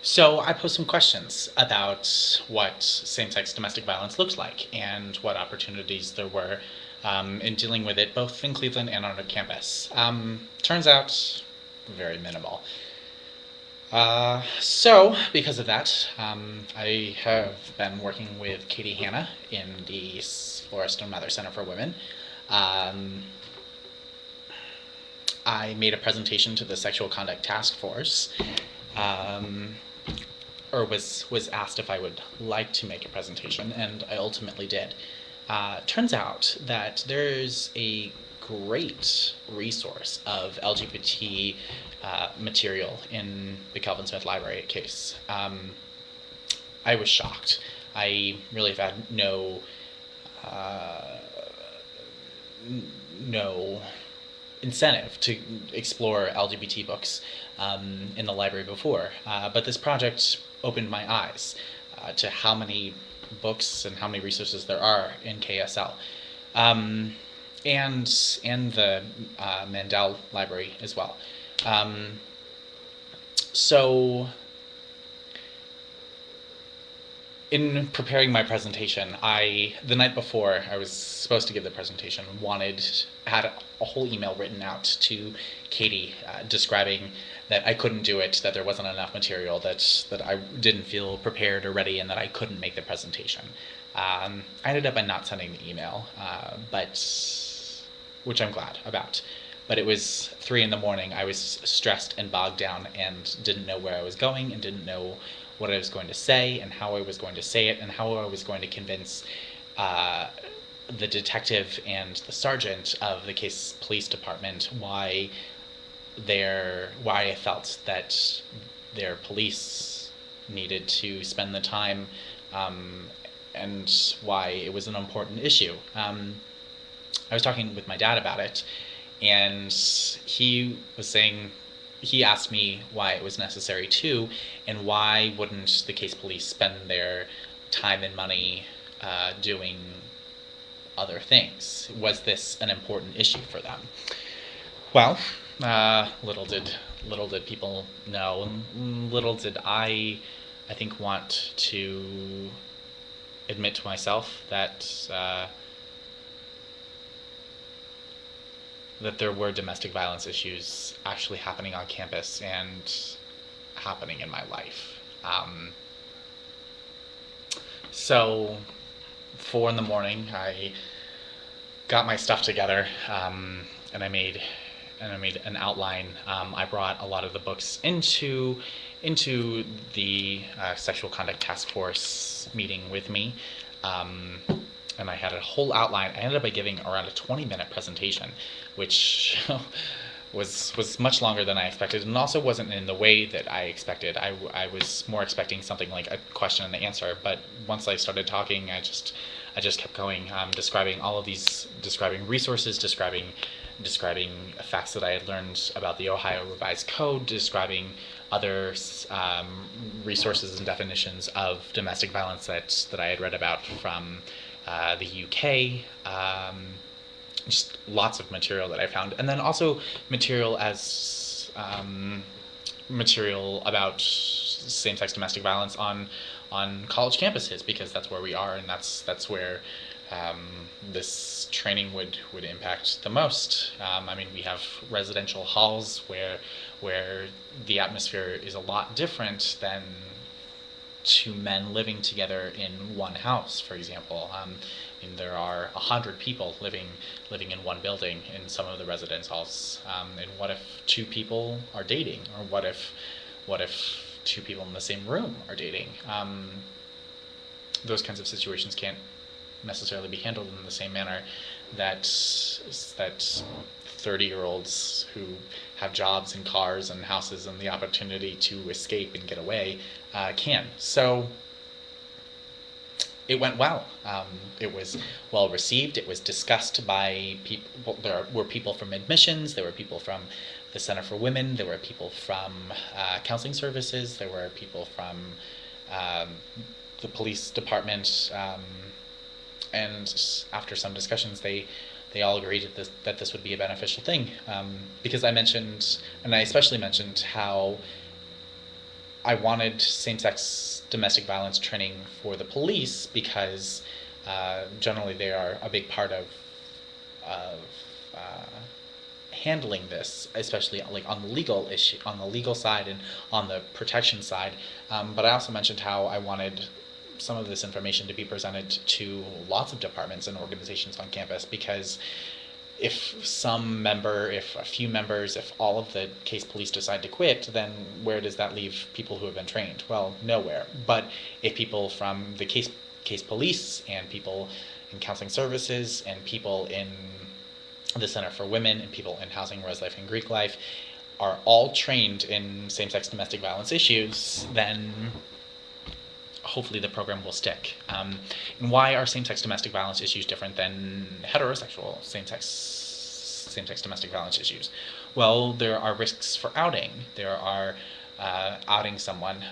So I posed some questions about what same-sex domestic violence looks like and what opportunities there were in dealing with it, both in Cleveland and on our campus. Turns out, very minimal. Because of that, I have been working with Katie Hanna in the Flora Stone Mather Center for Women. Um, I made a presentation to the Sexual Conduct Task Force, um, or was asked if I would like to make a presentation, and I ultimately did. Turns out that there's a great resource of LGBT material in the Calvin Smith Library at Case. I was shocked. I really have had uh, no incentive to explore LGBT books in the library before. But this project opened my eyes to how many books and how many resources there are in KSL. Um, and the Mandel Library as well. Um, so in preparing my presentation, the night before I was supposed to give the presentation, had a whole email written out to Katie describing that I couldn't do it, that there wasn't enough material, that I didn't feel prepared or ready, and that I couldn't make the presentation. I ended up by not sending the email, which I'm glad about. But it was 3 in the morning. I was stressed and bogged down and didn't know where I was going and didn't know what I was going to say and how I was going to say it and how I was going to convince the detective and the sergeant of the Case Police Department why I felt that their police needed to spend the time and why it was an important issue. I was talking with my dad about it, and he asked me why it was necessary too, and why wouldn't the Case Police spend their time and money doing other things? Was this an important issue for them? Well, little did people know, and little did I think, want to admit to myself that that there were domestic violence issues actually happening on campus and happening in my life. So 4 in the morning, I got my stuff together, and I made an outline. I brought a lot of the books into the Sexual Conduct Task Force meeting with me. And I had a whole outline. I ended up by giving around a 20-minute presentation, which was much longer than I expected, and also wasn't in the way that I expected. I was more expecting something like a question and answer, but once I started talking, I just kept going, describing all of these, describing resources, describing facts that I had learned about the Ohio Revised Code, describing other resources and definitions of domestic violence that I had read about from the UK, just lots of material that I found, and then also material about same-sex domestic violence on college campuses, because that's where we are, and that's where this training would impact the most. I mean, we have residential halls where the atmosphere is a lot different than two men living together in one house, for example. I mean, there are 100 people living in one building in some of the residence halls. And what if 2 people are dating, or what if 2 people in the same room are dating? Those kinds of situations can't necessarily be handled in the same manner that 30-year-olds who have jobs and cars and houses and the opportunity to escape and get away can. So it went well. It was well received. It was discussed by people. There were people from admissions. There were people from the Center for Women. There were people from counseling services. There were people from the police department. And after some discussions, they all agreed that this would be a beneficial thing, because I mentioned, and I especially mentioned, how I wanted same-sex domestic violence training for the police because generally they are a big part of handling this, especially like on the legal issue, on the legal side and on the protection side. But I also mentioned how I wanted some of this information to be presented to lots of departments and organizations on campus, because if a few members, if all of the case police decide to quit, then where does that leave people who have been trained? Well, nowhere. But if people from the case police and people in counseling services and people in the Center for Women and people in Housing, Res Life, and Greek Life are all trained in same-sex domestic violence issues, then hopefully the program will stick. And why are same-sex domestic violence issues different than heterosexual same-sex domestic violence issues? Well, there are risks for outing. There are outing someone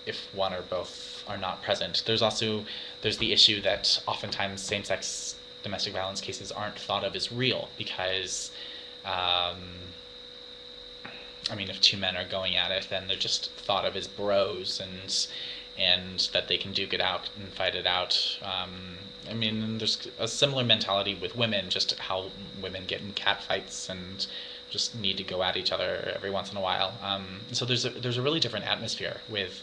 if one or both are not present. There's the issue that oftentimes same-sex domestic violence cases aren't thought of as real because if two men are going at it, then they're just thought of as bros and that they can duke it out and fight it out. There's a similar mentality with women, just how women get in cat fights and just need to go at each other every once in a while. So there's a really different atmosphere with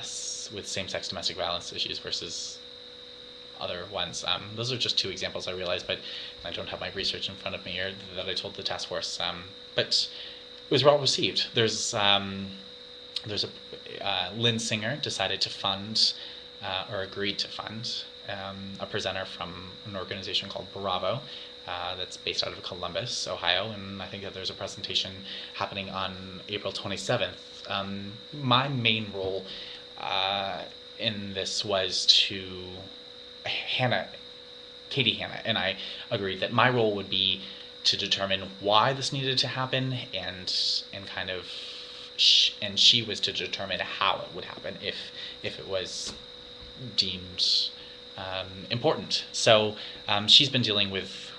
same-sex domestic violence issues versus other ones. Those are just two examples I realized, but I don't have my research in front of me or that I told the task force. But it was well received. There's Lynn Singer decided to fund or agreed to fund a presenter from an organization called Bravo that's based out of Columbus, Ohio, and I think that there's a presentation happening on April 27th. My main role in this was to Katie Hanna, and I agreed that my role would be to determine why this needed to happen, and she was to determine how it would happen if it was deemed important. So she's been dealing with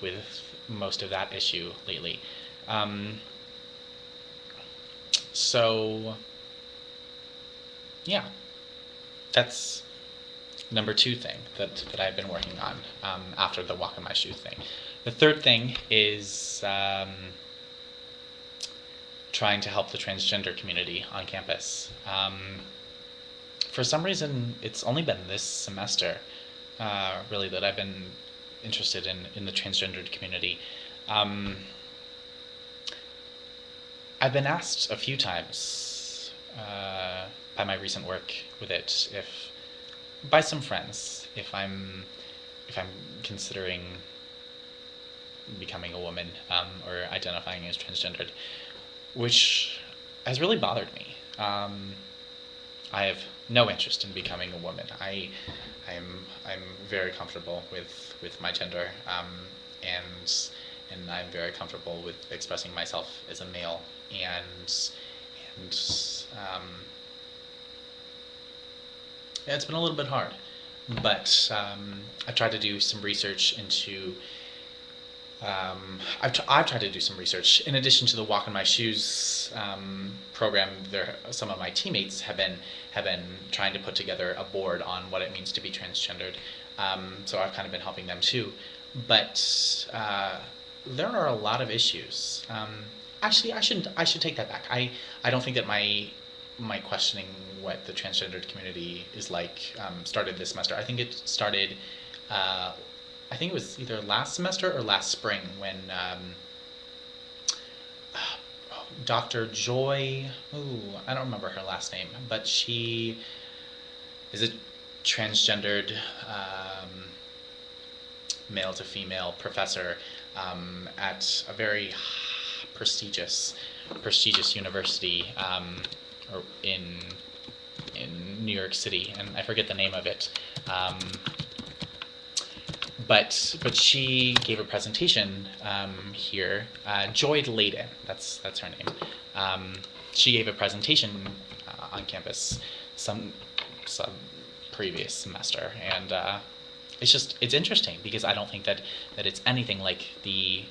most of that issue lately. So yeah, that's number two thing that I've been working on after the walk in my shoes thing. The third thing is trying to help the transgender community on campus. For some reason, it's only been this semester, really, that I've been interested in the transgendered community. I've been asked a few times by my recent work with it, by some friends, if I'm considering becoming a woman or identifying as transgendered, which has really bothered me. I have no interest in becoming a woman. I'm very comfortable with my gender, and I'm very comfortable with expressing myself as a male, and it's been a little bit hard, but I've tried to do some research into. I've tried to do some research in addition to the Walk in My Shoes program. Some of my teammates have been trying to put together a board on what it means to be transgendered. So I've kind of been helping them too. But there are a lot of issues. Actually, I should take that back. I don't think that my questioning what the transgendered community is like started this semester. I think it started. I think it was either last semester or last spring when Dr. Joy, I don't remember her last name, but she is a transgendered male to female professor at a very prestigious university in New York City, and I forget the name of it. But she gave a presentation here. Joy Layden, that's her name. She gave a presentation on campus some previous semester, and it's interesting because I don't think that it's anything like the